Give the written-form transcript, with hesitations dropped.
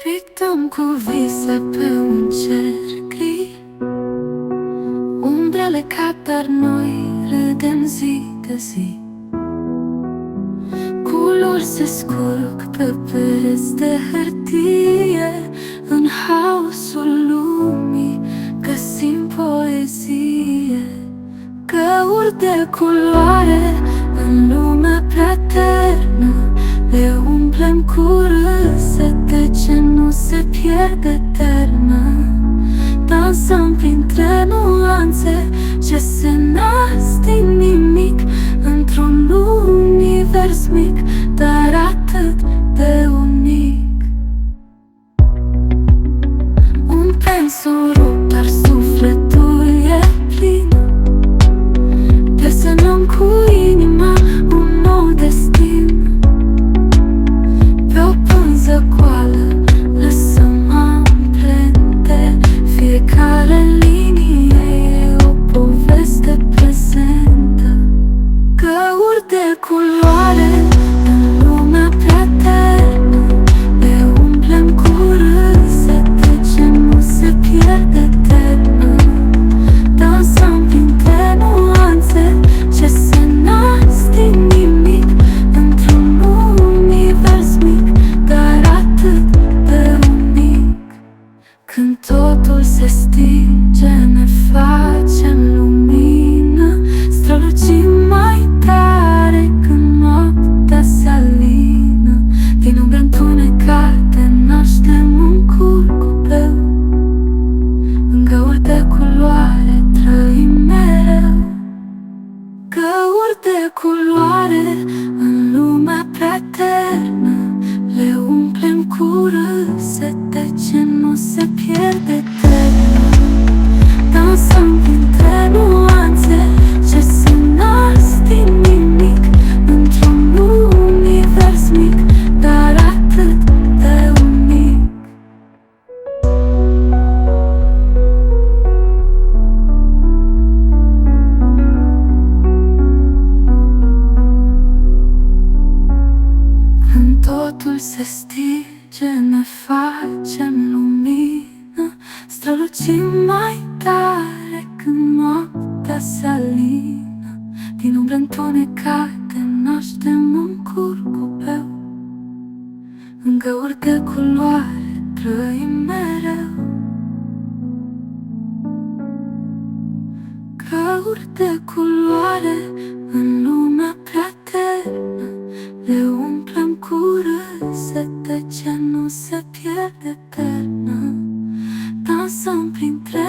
Pictăm cu vise pe un cer gri, umbrele cad, dar noi râdem zi de zi. Culori se scurg pe pereți de hârtie, în haosul lumii găsim poezie. Găuri de culoare în lumea prea ternă, le umplem cu râsete ce nu se pierd eternă. Dansăm printre nuanțe ce se nasc din nimic, într-un univers mic, dar atât de unic. Un pensul rupt, dar sufletul e plin. Desenăm cu inima un nou destin. Pe o pânză goală lăsăm amprente, fiecare linie e o poveste prezentă. Găuri de culoare în lumea prea ternă, le umplem cu râsete ce nu se pierd eternă. Dansăm printre nuanțe ce se nasc din nimic, într-un univers mic, dar atât de unic. Când totul se stinge, ne facem lumină, strălucim mai tare când noaptea se alină. Din umbre întunecate naștem un curcubeu, în găuri de culoare trăim mereu. Găuri de culoare în lumea prea ternă, le umplem cu râsete ce nu se pierd eternă. Dansăm printre nuanțe ce se nasc din nimic, într-un univers mic, dar atât de unic. Când totul se stinge, ne facem lumină, strălucim mai tare când noaptea se alină. Din umbre întunecate naștem un curcubeu, în găuri de culoare trăim mereu. Găuri de culoare în lumea prea ternă, le umplem cu râsete ce nu se pierd eternă. Dansăm printre